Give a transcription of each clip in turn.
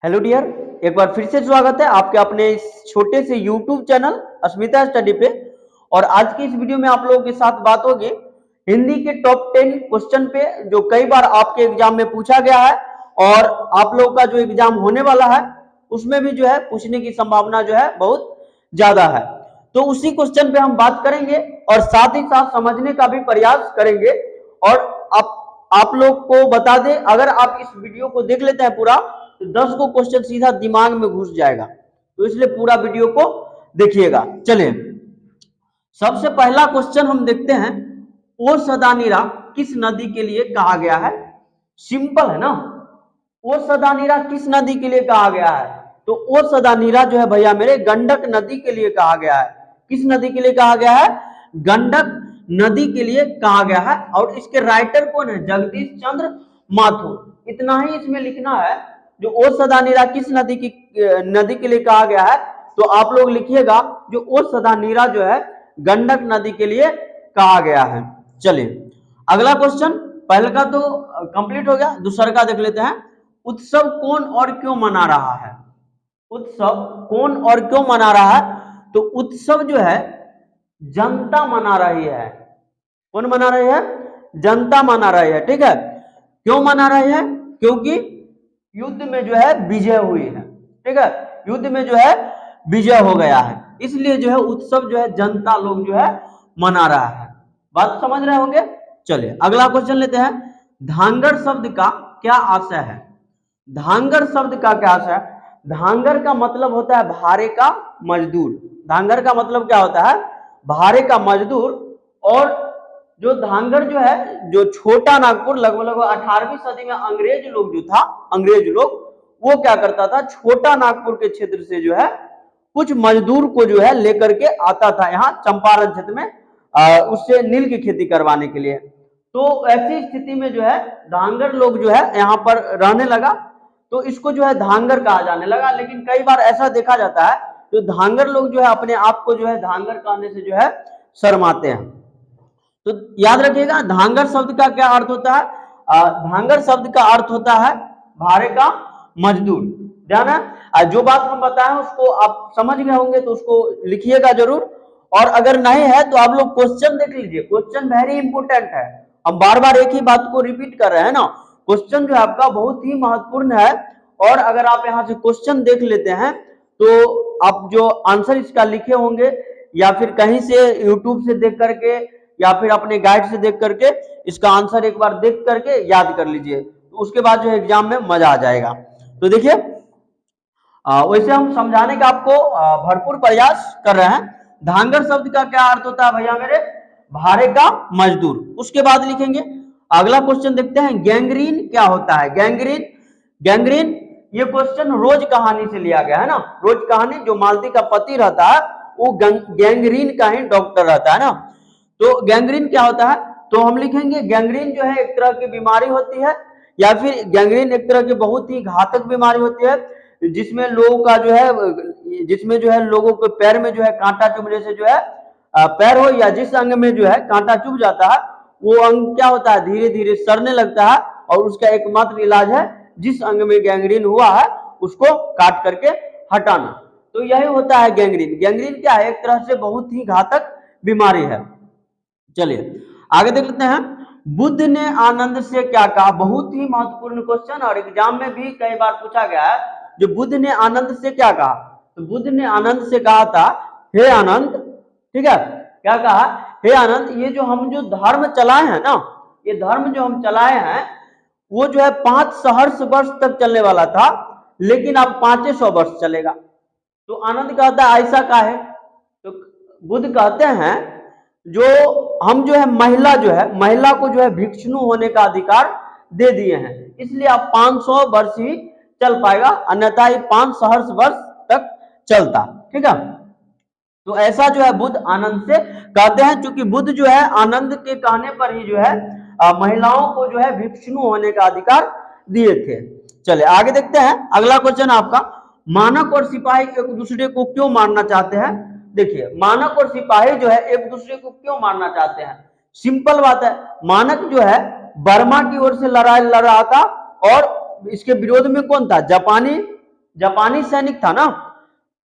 Hello dear, एक बार फिर से स्वागत है आपके अपने इस छोटे से यूट्यूब चैनल अस्मिता स्टडी पे। और आज की इस वीडियो में आप लोगों के साथ बात होगी हिंदी के टॉप 10 क्वेश्चन पे, जो कई बार आपके एग्जाम में पूछा गया है और आप लोगों का जो एग्जाम होने वाला है उसमें भी जो है पूछने की संभावना जो है बहुत ज्यादा है। तो उसी क्वेश्चन पे हम बात करेंगे और साथ ही साथ समझने का भी प्रयास करेंगे। और आप लोग को बता दें, अगर आप इस वीडियो को देख लेते हैं पूरा तो 10 को क्वेश्चन सीधा दिमाग में घुस जाएगा, तो इसलिए पूरा वीडियो को देखिएगा। चलिए, सबसे पहला क्वेश्चन हम देखते हैं, ओ सदा नीरा किस नदी के लिए कहा गया है? सिंपल है ना। ओ सदा नीरा किस नदी के लिए कहा गया है? तो ओ सदा नीरा जो है भैया मेरे गंडक नदी के लिए कहा गया है। किस नदी के लिए कहा गया है? गंडक नदी के लिए कहा गया है। और इसके राइटर कौन है? जगदीश चंद्र माथुर। इतना ही इसमें लिखना है। जो ओ सदा नीरा किस नदी के लिए कहा गया है, तो आप लोग लिखिएगा जो ओ सदा नीरा जो है गंडक नदी के लिए कहा गया है। चलिए अगला क्वेश्चन, पहले का तो कंप्लीट हो गया, दूसरा का देख लेते हैं। उत्सव कौन और क्यों मना रहा है? उत्सव कौन और क्यों मना रहा है? तो उत्सव जो है जनता मना रही है। कौन मना रही है? जनता मना रही है। ठीक है, क्यों मना रही है? क्योंकि युद्ध में जो है विजय हुई है। ठीक है, युद्ध में जो है विजय हो गया है, इसलिए जो है उत्सव जो है जनता लोग जो है मना रहा है। बात समझ रहे होंगे। चलिए अगला क्वेश्चन लेते हैं। धांगर शब्द का क्या आशय है? धांगर शब्द का क्या आशय है? धांगर का मतलब होता है भारे का मजदूर। धांगर का मतलब क्या होता है? भारे का मजदूर। और जो धांगर जो है, जो छोटा नागपुर, लगभग 18वीं सदी में अंग्रेज लोग जो था, अंग्रेज लोग वो क्या करता था, छोटा नागपुर के क्षेत्र से जो है कुछ मजदूर को जो है लेकर के आता था यहाँ चंपारण क्षेत्र में, उससे नील की खेती करवाने के लिए। तो ऐसी स्थिति में जो है धांगर लोग जो है यहाँ पर रहने लगा, तो इसको जो है धांगर कहा जाने लगा। लेकिन कई बार ऐसा देखा जाता है जो धांगर लोग जो है अपने आप को जो है धांगर कहने से जो है शर्माते हैं। तो याद रखिएगा धांगर शब्द का क्या अर्थ होता है? धांगर शब्द का अर्थ होता है भारे का मजदूर। ध्यान है, जो बात हम बताएं उसको आप समझ गए होंगे तो उसको लिखिएगा जरूर। और अगर नहीं है तो आप लोग क्वेश्चन देख लीजिए, क्वेश्चन वेरी इंपोर्टेंट है। हम बार बार एक ही बात को रिपीट कर रहे हैं ना, क्वेश्चन जो है आपका बहुत ही महत्वपूर्ण है। और अगर आप यहाँ से क्वेश्चन देख लेते हैं तो आप जो आंसर इसका लिखे होंगे या फिर कहीं से यूट्यूब से देख करके या फिर अपने गाइड से देख करके इसका आंसर एक बार देख करके याद कर लीजिए, तो उसके बाद जो एग्जाम में मजा आ जाएगा। तो देखिए वैसे हम समझाने का आपको भरपूर प्रयास कर रहे हैं। धांगर शब्द का क्या अर्थ होता है भैया मेरे? भारे का मजदूर। उसके बाद लिखेंगे अगला क्वेश्चन, देखते हैं गैंग्रीन क्या होता है? गैंग्रीन, गैंग्रीन ये क्वेश्चन रोज कहानी से लिया गया है ना। रोज कहानी, जो मालती का पति रहता है वो गैंग्रीन का ही डॉक्टर रहता है ना। तो गैंग्रीन क्या होता है? तो हम लिखेंगे गैंग्रीन जो है एक तरह की बीमारी होती है, या फिर गैंग्रीन एक तरह की बहुत ही घातक बीमारी होती है जिसमें लोगों का जो है, जिसमें जो है लोगों के पैर में जो है कांटा चुभने से जो है पैर हो या जिस अंग में जो है कांटा चुभ जाता है वो अंग क्या होता है, धीरे धीरे सड़ने लगता है। और उसका एकमात्र इलाज है जिस अंग में गैंग्रीन हुआ है उसको काट करके हटाना। तो यही होता है गैंग्रीन। गैंग्रीन क्या है? एक तरह से बहुत ही घातक बीमारी है। चलिए आगे देख लेते हैं। बुद्ध ने आनंद से क्या कहा? बहुत ही महत्वपूर्ण क्वेश्चन और एग्जाम में भी कई बार पूछा गया है। जो बुद्ध ने आनंद से क्या कहा? तो बुद्ध ने आनंद से कहा था, हे आनंद, ठीक है, क्या कहा? हे आनंद, ये जो हम जो धर्म चलाए हैं ना, ये धर्म जो हम चलाए हैं वो जो है 5 सहस्र वर्ष तक चलने वाला था, लेकिन अब 500 वर्ष चलेगा। तो आनंद कहता है ऐसा का है? तो बुद्ध कहते हैं जो हम जो है महिला जो है, महिला को जो है भिक्षु होने का अधिकार दे दिए हैं, इसलिए अब 500 वर्ष ही चल पाएगा, अन्यथा ही 5 सहस्र वर्ष तक चलता। ठीक है, तो ऐसा जो है बुद्ध आनंद से कहते हैं, क्योंकि बुद्ध जो है आनंद के कहने पर ही जो है महिलाओं को जो है भिक्षु होने का अधिकार दिए थे। चले आगे देखते हैं अगला क्वेश्चन आपका, मानक और सिपाही एक दूसरे को क्यों मारना चाहते हैं? देखिए मानक और सिपाही जो है एक दूसरे को क्यों मारना चाहते हैं? सिंपल बात है, मानक जो है बर्मा की ओर से लड़ाई लड़ रहा था और इसके विरोध में कौन था? जापानी जापानी सैनिक था ना।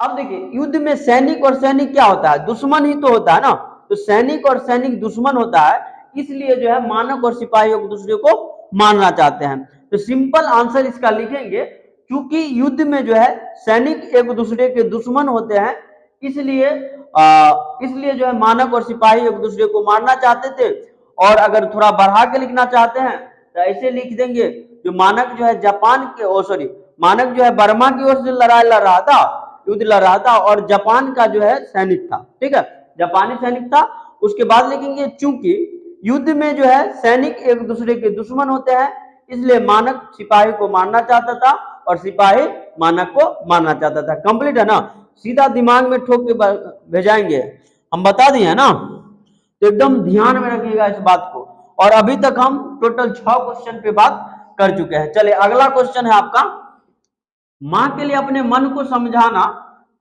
अब देखिए युद्ध में सैनिक और सैनिक क्या होता है, दुश्मन ही तो होता है ना। तो सैनिक और सैनिक दुश्मन होता है, इसलिए जो है मानक और सिपाही एक दूसरे को मारना चाहते हैं। तो सिंपल आंसर इसका लिखेंगे, क्योंकि युद्ध में जो है सैनिक एक दूसरे के दुश्मन होते हैं, इसलिए जो है मानक और सिपाही एक दूसरे को मारना चाहते थे। और अगर थोड़ा बढ़ा के लिखना चाहते हैं तो ऐसे लिख देंगे, जो मानक जो है जापान के मानक जो है बर्मा की ओर से लड़ाई लड़ रहा था, युद्ध लड़ रहा था, और जापान का जो है सैनिक था, ठीक है, जापानी सैनिक था। उसके बाद लिखेंगे चूंकि युद्ध में जो है सैनिक एक दूसरे के दुश्मन होते हैं, इसलिए मानक सिपाही को मारना चाहता था और सिपाही मानक को मारना चाहता था। कंप्लीट है ना, सीधा दिमाग में ठोक के भेजाएंगे, हम बता दिए है ना। तो एकदम ध्यान में रखिएगा इस बात को। और अभी तक हम टोटल 6 क्वेश्चन पे बात कर चुके हैं। चलिए अगला क्वेश्चन है आपका, माँ के लिए अपने मन को समझाना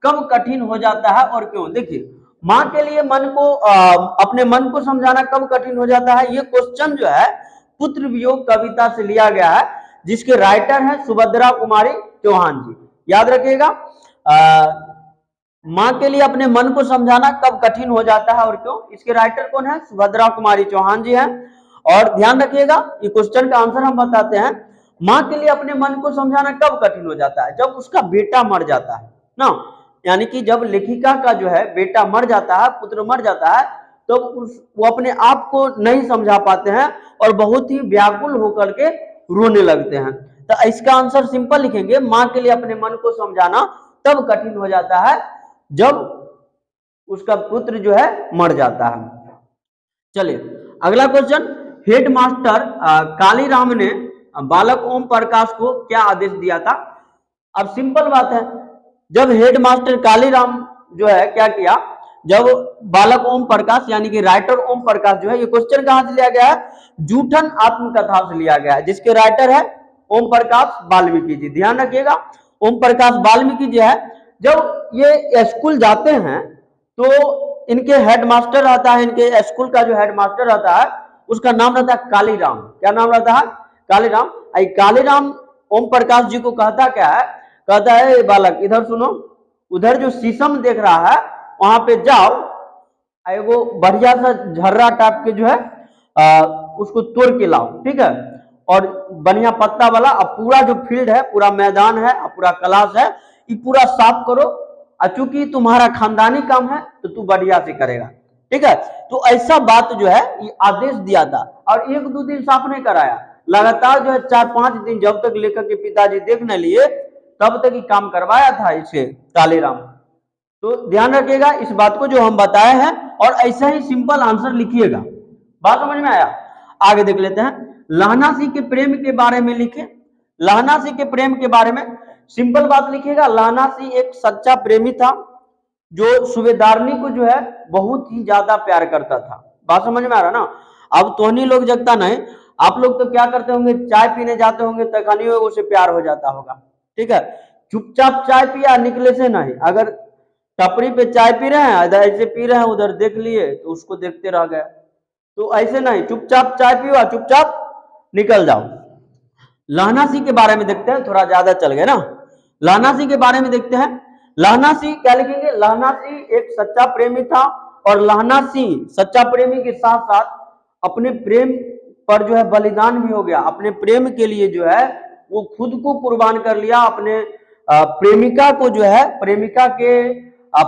कब कठिन हो जाता है और क्यों। देखिए माँ के लिए अपने मन को समझाना कब कठिन हो जाता है, ये क्वेश्चन जो है पुत्र वियोग कविता से लिया गया है, जिसके राइटर है सुभद्रा कुमारी चौहान जी। याद रखिएगा, माँ के लिए अपने मन को समझाना कब कठिन हो जाता है और क्यों, इसके राइटर कौन है, सुभद्रा कुमारी चौहान जी हैं। और ध्यान रखिएगा, ये क्वेश्चन का आंसर हम बताते हैं। माँ के लिए अपने मन को समझाना कब कठिन हो जाता है, जब उसका बेटा मर जाता है ना, यानी कि जब लेखिका का जो है बेटा मर जाता है, पुत्र मर जाता है, तो वो अपने आप को नहीं समझा पाते हैं और बहुत ही व्याकुल होकर के रोने लगते हैं। तो इसका आंसर सिंपल लिखेंगे, माँ के लिए अपने मन को समझाना तब कठिन हो जाता है जब उसका पुत्र जो है मर जाता है। चलिए अगला क्वेश्चन, हेडमास्टर कालीराम ने बालक ओम प्रकाश को क्या आदेश दिया था। अब सिंपल बात है, जब हेडमास्टर कालीराम जो है क्या किया, जब बालक ओम प्रकाश यानी कि राइटर ओम प्रकाश जो है, ये क्वेश्चन कहां से लिया गया है, जूठन आत्मकथा से लिया गया है, जिसके राइटर है ओम प्रकाश वाल्मीकि जी। ध्यान रखिएगा, ओम प्रकाश वाल्मीकि जी है। जब ये स्कूल जाते हैं तो इनके हेडमास्टर रहता है, इनके स्कूल का जो हेडमास्टर रहता है उसका नाम रहता है कालीराम। क्या नाम रहता है, कालीराम। कालीराम ओम प्रकाश जी को कहता क्या है, कहता है बालक इधर सुनो, उधर जो शीशम देख रहा है वहां पे जाओ, एगो बढ़िया सा झर्रा टाइप के जो है उसको तोड़ के लाओ, ठीक है, और बढ़िया पत्ता वाला। अब पूरा जो फील्ड है, पूरा मैदान है, पूरा क्लास है, ये पूरा साफ करो, और चूंकि तुम्हारा खानदानी काम है तो तू बढ़िया से करेगा, ठीक है। तो ऐसा बात जो है ये आदेश दिया था, और 1-2 दिन साफ नहीं कराया, लगातार जो है 4-5 दिन, जब तक लेखक के पिताजी देख न लिए तब तक ही काम करवाया था इसे कालीराम। तो ध्यान रखिएगा इस बात को जो हम बताए हैं, और ऐसा ही सिंपल आंसर लिखिएगा। बात समझ में आया, आगे देख लेते हैं। लहना सिंह के प्रेम के बारे में लिखे, लहना सिंह के प्रेम के बारे में सिंपल बात लिखिएगा, लहना सिंह एक सच्चा प्रेमी था जो सूबेदारनी को जो है बहुत ही ज्यादा प्यार करता था। बात समझ में आ रहा ना। अब तोहनी लोग जगता नहीं, आप लोग तो क्या करते होंगे, चाय पीने जाते होंगे, तखनी उसे प्यार हो जाता होगा, ठीक है। चुपचाप चाय पिया, निकले से नहीं। अगर टपरी पे चाय पी रहे हैं, इधर ऐसे पी रहे हैं, उधर देख लिए तो उसको देखते रह गए, तो ऐसे नहीं, चुपचाप चाय पियो, चुपचाप निकल जाओ। लहना सिंह के बारे में देखते हैं, थोड़ा ज्यादा चल गए ना। लहना सिंह के बारे में देखते हैं। लहना सिंह क्या लिखेंगे, लहना सिंह एक सच्चा प्रेमी था, और लहना सिंह सच्चा प्रेमी के साथ साथ अपने प्रेम पर जो है बलिदान भी हो गया। अपने प्रेम के लिए जो है वो खुद को कुर्बान कर लिया, अपने प्रेमिका को जो है, प्रेमिका के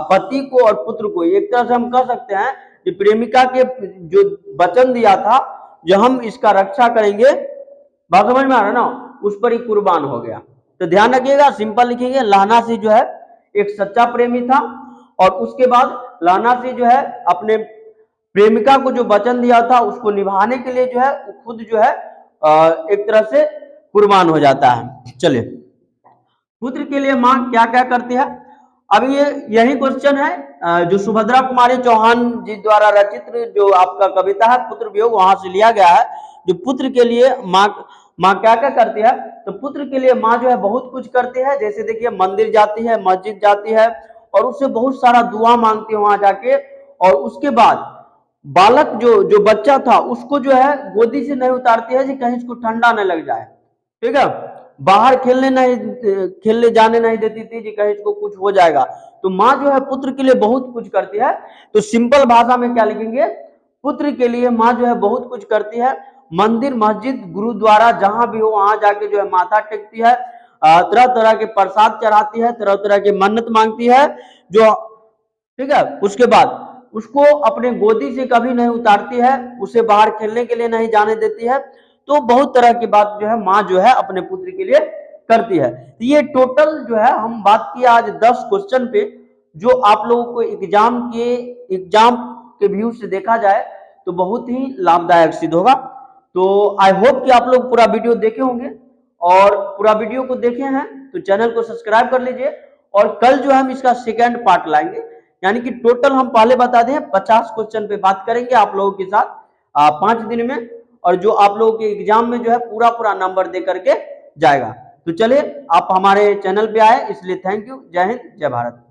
पति को और पुत्र को, एक तरह से हम कह सकते हैं कि प्रेमिका के जो वचन दिया था जो हम इसका रक्षा करेंगे, बात समझ में आ रहा है ना, उस पर ही कुर्बान हो गया। तो ध्यान रखिएगा, सिंपल लिखेंगे, लहना सिंह जो है एक सच्चा प्रेमी था, और उसके बाद लहना सिंह जो है अपने प्रेमिका को जो वचन दिया था उसको निभाने के लिए जो है वो खुद जो है एक तरह से कुर्बान हो जाता है। चलिए, पुत्र के लिए माँ क्या क्या करती है। अब ये यही क्वेश्चन है जो सुभद्रा कुमारी चौहान जी द्वारा रचित जो आपका कविता है पुत्र वियोग, वहां से लिया गया है। जो पुत्र के लिए माँ क्या क्या करती है, तो पुत्र के लिए माँ जो है बहुत कुछ करती है। जैसे देखिए, मंदिर जाती है, मस्जिद जाती है, और उससे बहुत सारा दुआ मांगती है वहां जाके। और उसके बाद बालक जो बच्चा था उसको जो है गोदी से नहीं उतारती है कि कहीं इसको ठंडा न लग जाए, ठीक है। बाहर खेलने जाने नहीं देती थी जी, कहे इसको कुछ हो जाएगा। तो माँ जो है पुत्र के लिए बहुत कुछ करती है। तो सिंपल भाषा में क्या लिखेंगे, पुत्र के लिए माँ जो है बहुत कुछ करती है। मंदिर मस्जिद गुरुद्वारा जहां भी हो वहां जाके जो है माथा टेकती है, तरह तरह के प्रसाद चढ़ाती है, तरह तरह की मन्नत मांगती है। जो ठीक है, उसके बाद उसको अपने गोदी से कभी नहीं उतारती है, उसे बाहर खेलने के लिए नहीं जाने देती है। तो बहुत तरह की बात जो है माँ जो है अपने पुत्र के लिए करती है। तो ये टोटल जो है हम बात किया आज 10 क्वेश्चन पे, जो आप लोगों को एग्जाम के व्यू से देखा जाए तो बहुत ही लाभदायक सिद्ध होगा। तो आई होप कि आप लोग पूरा वीडियो देखे होंगे, और पूरा वीडियो को देखे हैं तो चैनल को सब्सक्राइब कर लीजिए। और कल जो है हम इसका सेकेंड पार्ट लाएंगे, यानी कि टोटल हम पहले बता दें 50 क्वेश्चन पे बात करेंगे आप लोगों के साथ 5 दिन में, और जो आप लोगों के एग्जाम में जो है पूरा पूरा नंबर दे करके जाएगा। तो चलिए, आप हमारे चैनल पे आए इसलिए थैंक यू। जय हिंद, जय भारत।